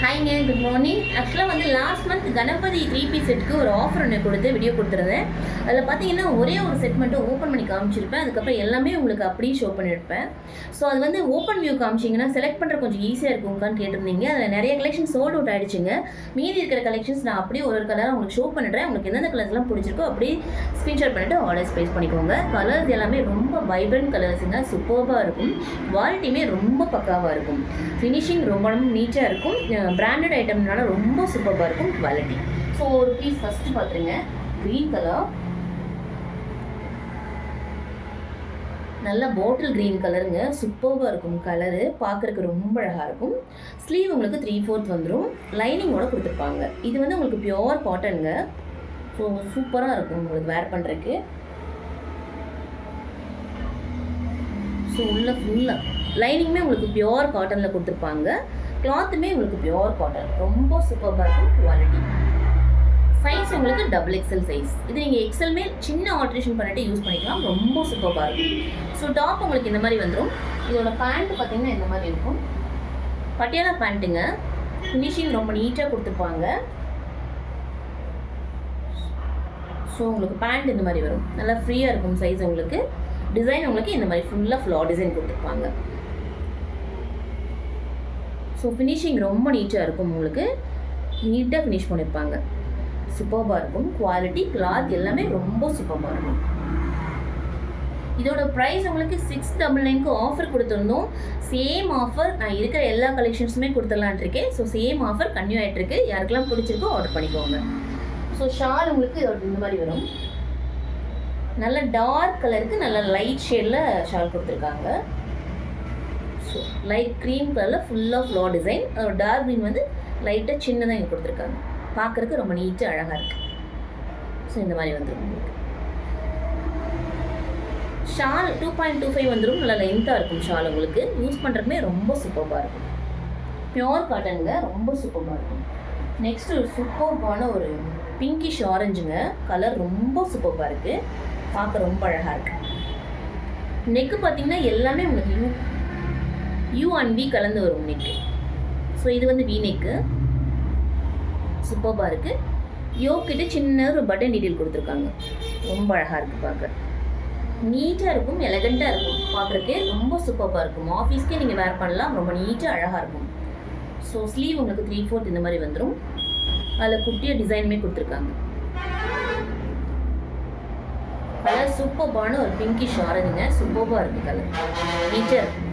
ஹாய்ங்க, good morning. ஆக்சுவலாக வந்து last month Ganapathi 3 piece செட்டுக்கு ஒரு ஆஃபர் ஒன்று கொடுத்து வீடியோ கொடுத்துருந்தேன். அதில் பார்த்தீங்கன்னா ஒரே ஒரு செட் மட்டும் ஓப்பன் பண்ணி காமிச்சிருப்பேன். அதுக்கப்புறம் எல்லாமே உங்களுக்கு அப்படியே ஷோ பண்ணியிருப்பேன். ஸோ அது வந்து ஓப்பன் வியூ காமிச்சிங்கன்னா செலக்ட் பண்ணுற கொஞ்சம் ஈஸியாக இருக்கும்கான்னு கேட்டிருந்தீங்க. அதில் நிறைய கலெக்ஷன் சோல்ட் அவுட் ஆகிடுச்சுங்க. மீதி இருக்கிற கலெக்ஷன்ஸ் நான் அப்படியே ஒரு கலராக உங்களுக்கு ஷோ பண்ணிடுறேன். உங்களுக்கு எந்தெந்த கலர்ஸ்லாம் பிடிச்சிருக்கோ அப்படியே ஸ்க்ரீன்ஷாட் பண்ணிவிட்டு ஆர்டர்ஸ் ப்ளேஸ் பண்ணிக்கோங்க. கலர்ஸ் எல்லாமே ரொம்ப வைப்ரண்ட் கலர்ஸுங்க, சூப்பராக இருக்கும். குவாலிட்டியுமே ரொம்ப பக்காவாக இருக்கும். ஃபினிஷிங் ரொம்ப நீட்டாக இருக்கும். பிராண்டட் ஐட்டம்னால ரொம்ப சூப்பராக இருக்கும் குவாலிட்டி. ஸோ ஒரு பீஸ் ஃபஸ்ட்டு பார்த்துருங்க. க்ரீன் கலர், நல்ல பாட்டில் க்ரீன் கலருங்க, சூப்பராக இருக்கும். கலரு பார்க்குறதுக்கு ரொம்ப அழகாக இருக்கும். ஸ்லீவ் உங்களுக்கு 3/4 வந்துடும். லைனிங்கோட கொடுத்துருப்பாங்க. இது வந்து உங்களுக்கு பியோர் காட்டனுங்க. ஸோ சூப்பராக இருக்கும் உங்களுக்கு வேர் பண்ணுறதுக்கு. ஸோ உள்ள ஃபுல்லாக லைனிங்குமே உங்களுக்கு பியோர் காட்டனில் கொடுத்துருப்பாங்க. கிளாத்துமே உங்களுக்கு பியோர் காட்டன், ரொம்ப சூப்பராக இருக்கும் குவாலிட்டி. சைஸ் உங்களுக்கு XXL சைஸ். இது நீங்கள் எக்ஸல்மே சின்ன ஆல்ட்ரேஷன் பண்ணிட்டு யூஸ் பண்ணிக்கலாம். ரொம்ப சூப்பராக இருக்கும். ஸோ டாப் உங்களுக்கு இந்த மாதிரி வந்துடும். இதோட பேண்ட்டு பார்த்தீங்கன்னா இந்த மாதிரி இருக்கும். பட்டியாலா பேண்ட்டுங்க. ஃபினிஷிங் ரொம்ப நீட்டாக கொடுத்துருப்பாங்க. ஸோ உங்களுக்கு பேண்ட் இந்த மாதிரி வரும். நல்லா ஃப்ரீயாக இருக்கும் சைஸ் உங்களுக்கு. டிசைன் உங்களுக்கு இந்த மாதிரி ஃபுல்லாக ஃப்ளார் டிசைன் கொடுத்துருப்பாங்க. ஸோ ஃபினிஷிங் ரொம்ப நீட்டாக இருக்கும். உங்களுக்கு நீட்டாக ஃபினிஷ் பண்ணியிருப்பாங்க. சூப்பராக இருக்கும். குவாலிட்டி, கிளாத் எல்லாமே ரொம்ப சூப்பராக இருக்கும். இதோட ப்ரைஸ் உங்களுக்கு 699க்கு ஆஃபர் கொடுத்துருந்தோம். சேம் ஆஃபர் நான் இருக்கிற எல்லா கலெக்ஷன்ஸுமே கொடுத்துடலான்ட்டு இருக்கேன். ஸோ சேம் ஆஃபர் கன்டினியூ ஆகிட்டுருக்கு. யாருக்கெல்லாம் பிடிச்சிருக்கோ ஆர்டர் பண்ணிக்கோங்க. ஸோ ஷால் உங்களுக்கு இந்த மாதிரி வரும். நல்ல டார்க் கலருக்கு நல்ல லைட் ஷேடில் ஷால் கொடுத்துருக்காங்க. ஸோ லைட் க்ரீம் கலரில் ஃபுல்லாக ஃப்ளார் டிசைன். டார்க் க்ரீன் வந்து லைட்டாக சின்னதாக இங்கே கொடுத்துருக்காங்க. பார்க்குறதுக்கு ரொம்ப நீட்டாக அழகாக இருக்குது. ஸோ இந்த மாதிரி வந்துடும் உங்களுக்கு. ஷால் 2.25 வந்துடும். நல்லா லென்த்தாக இருக்கும் ஷால். உங்களுக்கு யூஸ் பண்ணுறதுமே ரொம்ப சூப்பராக இருக்கும். பியோர் காட்டனுங்க, ரொம்ப சூப்பராக இருக்கும். நெக்ஸ்ட்டு ஒரு சூப்பரான ஒரு பிங்கிஷ் ஆரஞ்சுங்க. கலர் ரொம்ப சூப்பராக இருக்குது. பார்க்க ரொம்ப அழகாக இருக்குது. நெக்கு பார்த்தீங்கன்னா எல்லாமே உங்களுக்கு யூ அண்ட் வி கலந்து வரும் நெக்கு. ஸோ இது வந்து வி நெக்கு, சூப்பராக இருக்குது. யோக்கிட்ட சின்ன ஒரு பட்டன் டீட்டெயில் கொடுத்துருக்காங்க. ரொம்ப அழகாக இருக்குது. பார்க்க நீட்டாக இருக்கும், எலகண்ட்டாக இருக்கும். பார்க்குறதுக்கே ரொம்ப சூப்பராக இருக்கும். ஆஃபீஸ்க்கே நீங்கள் வேர் பண்ணலாம். ரொம்ப நீட்டாக அழகாக இருக்கும். ஸோ ஸ்லீவ் உங்களுக்கு 3/4 இந்த மாதிரி வந்துடும். அதில் குட்டியாக டிசைனுமே கொடுத்துருக்காங்க. கலர் சூப்பரான ஒரு பிங்கிஷ் ஆரஞ்சுங்க, சூப்பராக இருக்குது. கலர் நீட்டாக இருக்கும்.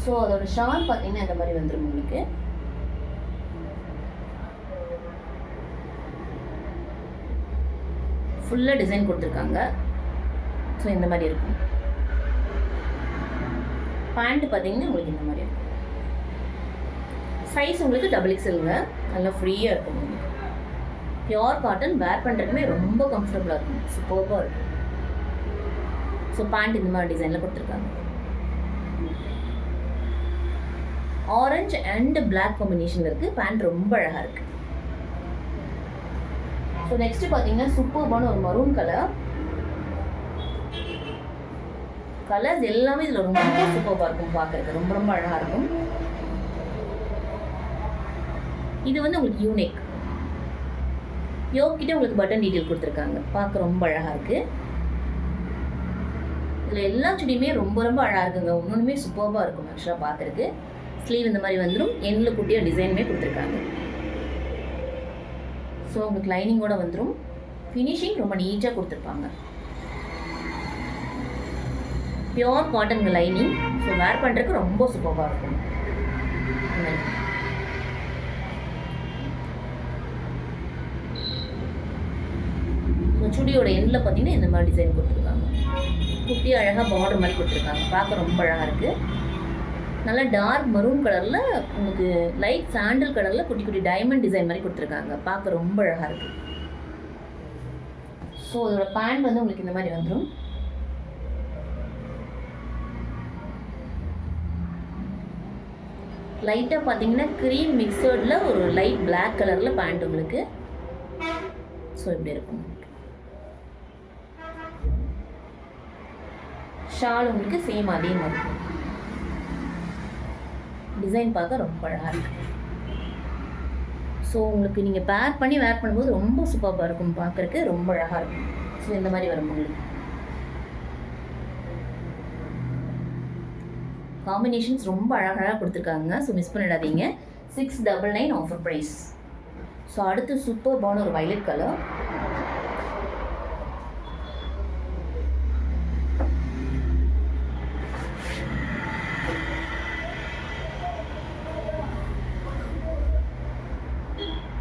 ஸோ அதோட ஷால் பார்த்தீங்கன்னா இந்த மாதிரி வந்துடும் உங்களுக்கு. ஃபுல்லாக டிசைன் கொடுத்துருக்காங்க. ஸோ இந்த மாதிரி இருக்கும். பேண்ட்டு பார்த்தீங்கன்னா உங்களுக்கு இந்த மாதிரி இருக்கும். சைஸ் உங்களுக்கு XXLங்க. நல்லா ஃப்ரீயாக இருக்கும். உங்களுக்கு பியோர் காட்டன், வேர் பண்ணுறதுக்குமே ரொம்ப கம்ஃபர்டபுளாக இருக்கும். சூப்பராக இருக்கும். ஸோ பேண்ட் இந்த மாதிரி டிசைனில் கொடுத்துருக்காங்க. ஆரஞ்சு அண்ட் பிளாக் காம்பினேஷனில் இருக்குது. பேண்ட் ரொம்ப அழகாக இருக்குது. ஸோ நெக்ஸ்ட்டு பார்த்தீங்கன்னா சூப்பரான ஒரு மரூன் கலர். கலர்ஸ் எல்லாமே இதில் ரொம்ப சூப்பராக இருக்கும். பார்க்குறதுக்கு ரொம்ப ரொம்ப அழகாக இருக்கும். இது வந்து உங்களுக்கு யூனிக். யோக்கிட்ட உங்களுக்கு பட்டன் டீட்டெயில் கொடுத்துருக்காங்க. பார்க்க ரொம்ப அழகாக இருக்குது. இதில் எல்லா சுடியுமே ரொம்ப ரொம்ப அழகாக இருக்குங்க. ஒன்றுமே சூப்பராக இருக்கும் ஆக்சுவலாக பார்க்குறதுக்கு. ஸ்லீவ் இந்த மாதிரி வந்துடும். எண்ணில் குட்டியாக டிசைனுமே கொடுத்துருக்காங்க. ஸோ உங்களுக்கு லைனிங்கோட வந்துடும். ஃபினிஷிங் ரொம்ப நீட்டாக கொடுத்துருப்பாங்க. Pure cotton lining. So where பண்ணுறதுக்கு ரொம்ப சூப்பராக இருக்கும். சுடியோட எண்டில் பார்த்தீங்கன்னா இந்த மாதிரி டிசைன் கொடுத்துருக்காங்க. குட்டி அழகாக பார்டர் மாதிரி கொடுத்துருக்காங்க. பார்க்க ரொம்ப அழகாக இருக்குது. நல்லா டார்க் மரூன் கலரில் உங்களுக்கு லைட் சாண்டல் கலரில் குட்டி குட்டி டைமண்ட் டிசைன் மாதிரி கொடுத்துருக்காங்க. பார்க்க ரொம்ப அழகாக இருக்குது. ஸோ இதோட பேண்ட் வந்து உங்களுக்கு இந்த மாதிரி வந்துடும். லைட்டாக பார்த்தீங்கன்னா க்ரீம் மிக்சர்டில் ஒரு லைட் பிளாக் கலரில் பேண்ட் உங்களுக்கு. ஸோ இப்படி இருக்கும். ஷால் உங்களுக்கு சேம் அதே மாதிரி. டிசைன் பார்க்க ரொம்ப அழகாக இருக்குது. ஸோ உங்களுக்கு நீங்கள் பேர் பண்ணி வேர் பண்ணும்போது ரொம்ப சூப்பராக இருக்கும், பார்க்குறக்கு ரொம்ப அழகாக இருக்கும். ஸோ இந்த மாதிரி வரும் உங்களுக்கு. காம்பினேஷன்ஸ் ரொம்ப அழகாக கொடுத்துருக்காங்க. ஸோ மிஸ் பண்ணிடாதீங்க. 699 ஆஃபர் ப்ரைஸ். ஸோ அடுத்து சூப்பர்பான ஒரு வயலட் கலர்.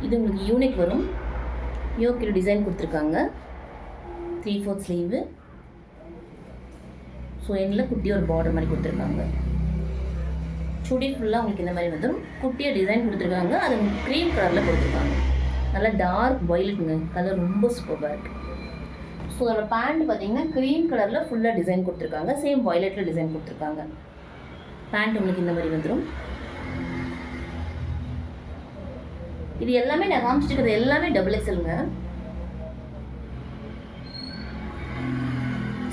இது உங்களுக்கு யூனிக் வரும். யோக்கில் டிசைன் கொடுத்துருக்காங்க. 3/4 ஸ்லீவு. ஸோ எண்ணில் குட்டியாக ஒரு பார்டர் மாதிரி கொடுத்துருக்காங்க. சுடி ஃபுல்லாக உங்களுக்கு இந்த மாதிரி வந்துடும். குட்டியாக டிசைன் கொடுத்துருக்காங்க. அது க்ரீம் கலரில் கொடுத்துருக்காங்க. நல்லா டார்க் வயலட்டுங்க. கலர் ரொம்ப சூப்பராக இருக்குது. ஸோ அதோட பேண்ட் பார்த்தீங்கன்னா க்ரீம் கலரில் ஃபுல்லாக டிசைன் கொடுத்துருக்காங்க. சேம் வயலட்டில் டிசைன் கொடுத்துருக்காங்க. பேண்ட் உங்களுக்கு இந்த மாதிரி வந்துடும். இது எல்லாமே நான் காமிச்சிட்டு இருக்கிறது எல்லாமே XXLங்க.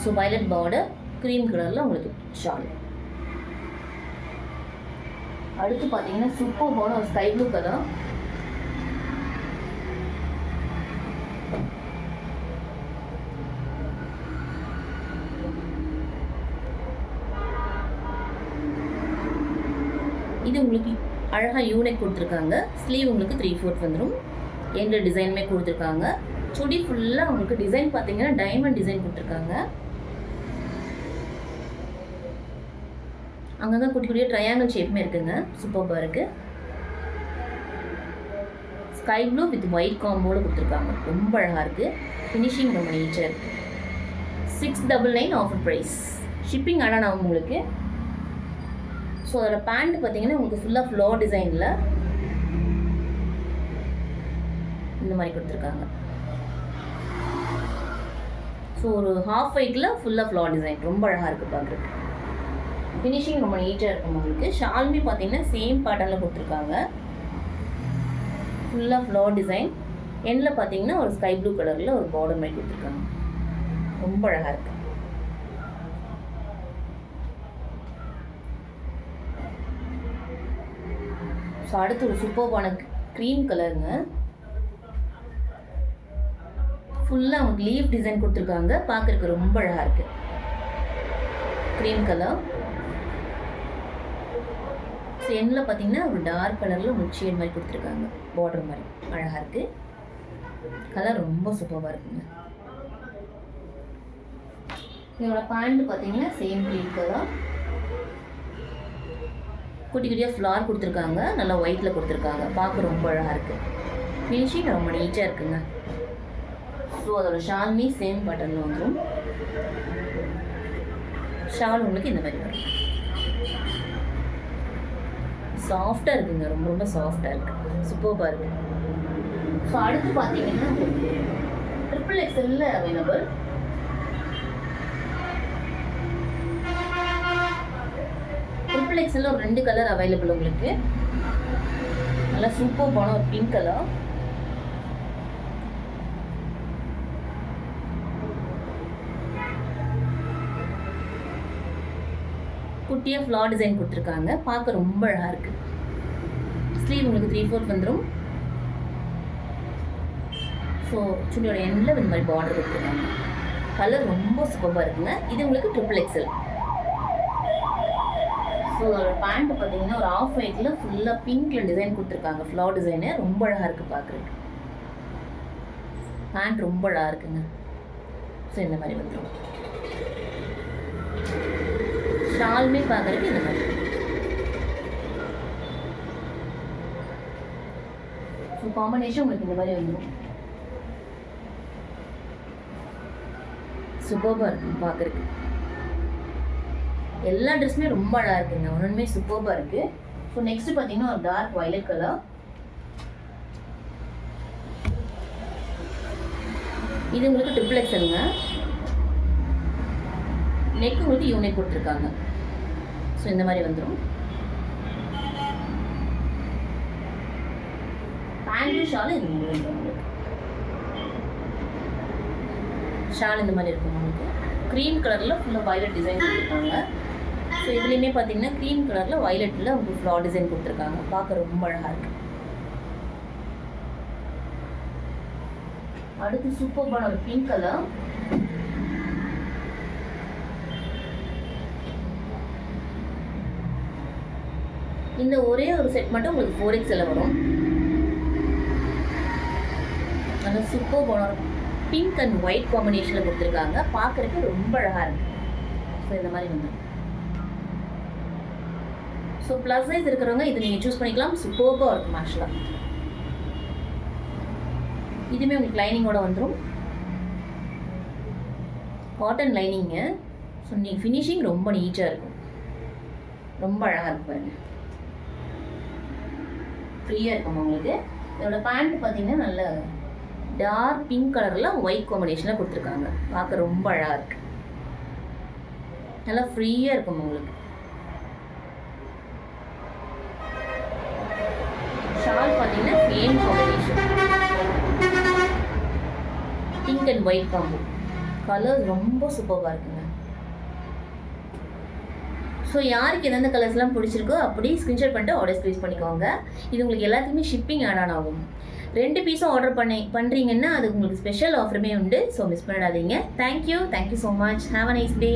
ஸோ வயலட் பார்டர், க்ரீம் கலரில் உங்களுக்கு ஷால். அடுத்து பார்த்தீங்கன்னா சூப்பர்பான ஒரு ஸ்கை ப்ளூ கலர். இது உங்களுக்கு அழகாக யூனிக் கொடுத்துருக்காங்க. ஸ்லீவ் உங்களுக்கு 3/4 வந்துடும். எந்த டிசைனுமே கொடுத்துருக்காங்க. சுடி ஃபுல்லாக உங்களுக்கு டிசைன் பார்த்தீங்கன்னா டைமண்ட் டிசைன் கொடுத்துருக்காங்க. அங்கங்கே குட்டி குட்டியாக ட்ரையாங்கிள் ஷேப்புமே இருக்குங்க. சூப்பராக இருக்குது. ஸ்கை ப்ளூ வித் ஒயிட் காம்போவில் கொடுத்துருக்காங்க. ரொம்ப அழகாக இருக்குது. ஃபினிஷிங் ரொம்ப நீட்டாக இருக்குது. 699 ஆஃபர் ப்ரைஸ். ஷிப்பிங் ஆனால் நான் உங்களுக்கு. ஸோ அதோட பேண்ட் பார்த்தீங்கன்னா உங்களுக்கு ஃபுல்லாக ஃப்ளவர் டிசைனில் இந்த மாதிரி கொடுத்துருக்காங்க. ஸோ ஒரு ஹாஃப் ஒயிட்டில் ஃபுல்லாக ஃப்ளவர் டிசைன் ரொம்ப அழகாக இருக்குது பார்க்குறதுக்கு. ஃபினிஷிங் ரொம்ப நீட்டாக இருக்கும் உங்களுக்கு. ஷால்மி பார்த்தீங்கன்னா சேம் பேட்டர்னில் கொடுத்துருக்காங்க. ஃபுல்லாக ஃப்ளவர் டிசைன். எண்ணில் பார்த்தீங்கன்னா ஒரு ஸ்கை ப்ளூ கலரில் ஒரு பார்டர் மாதிரி கொடுத்துருக்காங்க. ரொம்ப அழகாக இருக்குது. ஸோ அடுத்து ஒரு சூப்பர்பான க்ரீம் கலருங்க. ஃபுல்லாக உங்களுக்கு லீஃப் டிசைன் கொடுத்துருக்காங்க. பார்க்குறதுக்கு ரொம்ப அழகாக இருக்குது. Cream colour. ஸோ எண்ணில் பார்த்தீங்கன்னா ஒரு டார்க் கலரில் உங்களுக்கு ஷேட் மாதிரி கொடுத்துருக்காங்க. பார்டர் மாதிரி அழகாக இருக்குது. கலர் ரொம்ப சூப்பராக இருக்குங்க. இதோட பேண்ட் பார்த்தீங்கன்னா சேம் க்ரீன் கலர். குட்டி குட்டியாக ஃப்ளார் கொடுத்துருக்காங்க. நல்லா ஒயிட்டில் கொடுத்துருக்காங்க. பார்க்க ரொம்ப அழகாக இருக்குது. ஃபினிஷிங் ரொம்ப நீட்டாக இருக்குங்க. ஸோ அதோட ஷால்மி சேம் பட்டனில் வந்துடும். ஷால் உங்களுக்கு இந்த மாதிரி வரும். சாஃப்டாக இருக்குங்க. ரொம்ப ரொம்ப சாஃப்டாக இருக்குது. சூப்பராக இருக்குது. ஸோ அடுத்து பார்த்தீங்கன்னா XXL அவைலபிள். XXL ஒரு 2 கலர் அவைலபிள் உங்களுக்கு. நல்லா சூப்பர்பான ஒரு பிங்க் கலர். குட்டியாக ஃப்ளார் டிசைன் கொடுத்துருக்காங்க. பார்க்க ரொம்ப அழகாக இருக்குது. ஸ்லீவ் உங்களுக்கு 3/4 வந்துடும். ஸோ சுடியோட எண்ணில் இந்த மாதிரி பார்டர் கொடுத்துருக்காங்க. கலர் ரொம்ப சூப்பராக இருக்குங்க. இது உங்களுக்கு XXL. ஸோ அதோட பேண்ட் பார்த்தீங்கன்னா ஒரு ஆஃப் ஒயிட்டில் ஃபுல்லாக பிங்க்கில் டிசைன் கொடுத்துருக்காங்க. ஃப்ளவர் டிசைனு ரொம்ப அழகாக இருக்குது பார்க்குறதுக்கு. பேண்ட் ரொம்ப அழகாக இருக்குங்க. ஸோ இந்த மாதிரி வந்துடும். ஷாலுமே பார்க்குறதுக்கு இந்த மாதிரி. ஸோ காம்பினேஷன் உங்களுக்கு இந்த மாதிரி வந்துடும். சூப்பராக இருக்கும் பார்க்குறதுக்கு. எல்லா ட்ரெஸ்ஸுமே ரொம்ப அழகாக இருக்குங்க. ஒன்றுமே சூப்பராக இருக்குது. ஸோ நெக்ஸ்ட்டு பார்த்தீங்கன்னா ஒரு டார்க் வயலட் கலர். இது உங்களுக்கு XXLங்க. நெக் உங்களுக்கு யூனிக் கொடுத்துருக்காங்க. ஸோ இந்த மாதிரி வந்துடும். பேண்ட் ஷால் இந்த மாதிரி இருக்கும் உங்களுக்கு. ஷால் இந்த மாதிரி இருக்கும் உங்களுக்கு. க்ரீம் கலரில் ஃபுல்லாக வயலட் டிசைன் கொடுத்துருக்காங்க. ஸோ இதுலேயுமே பார்த்தீங்கன்னா க்ரீம் கலரில் வயலட்டில் உங்களுக்கு ஃப்ளார் டிசைன் கொடுத்துருக்காங்க. பார்க்க ரொம்ப அழகாக இருக்குது. அடுத்து சூப்பர்பான ஒரு பிங்க் கலர். இந்த ஒரே ஒரு செட் மட்டும் உங்களுக்கு 4XL வரும். அந்த சூப்பர்பான பிங்க் அண்ட் ஒயிட் காம்பினேஷனில் கொடுத்துருக்காங்க. பார்க்குறதுக்கு ரொம்ப அழகாக இருக்குது. ஸோ இந்த மாதிரி வந்து ஸோ ப்ளஸ் சைஸ் இருக்கிறவங்க இதை நீங்கள் சூஸ் பண்ணிக்கலாம். சூப்பர்பாக இருக்கும் ஆக்சுவலாக. இதுவுமே உங்களுக்கு லைனிங்கோட வந்துடும். Cotton lining. ஸோ நீங்கள் ஃபினிஷிங் ரொம்ப நீட்டாக இருக்கும். ரொம்ப அழகாக இருக்கும் பாருங்க. ஃப்ரீயாக இருக்கும் உங்களுக்கு. இதோட பேண்ட் பார்த்தீங்கன்னா நல்ல டார்க் பிங்க் கலரில் ஒயிட் காம்பினேஷனில் கொடுத்துருக்காங்க. பார்க்க ரொம்ப அழகாக இருக்குது. நல்லா ஃப்ரீயாக இருக்கும் உங்களுக்கு. ஷால் பார்த்தீங்கன்னா same combination, pink and white combo. Colours ரொம்ப சூப்பராக இருக்குங்க. ஸோ யாருக்கு எந்தெந்த கலர்ஸ்லாம் பிடிச்சிருக்கோ அப்படி ஸ்க்ரீன்ஷாட் பண்ணிட்டு ஆர்டர்ஸ் ப்ளேஸ் பண்ணிக்கோங்க. இது உங்களுக்கு எல்லாத்துக்குமே ஷிப்பிங் ஆட் ஆன் ஆகும். 2 பீஸும் ஆர்டர் பண்ணுறீங்கன்னா அது உங்களுக்கு ஸ்பெஷல் ஆஃபருமே உண்டு. ஸோ மிஸ் பண்ணிடாதீங்க. Thank you so much. Have a nice day.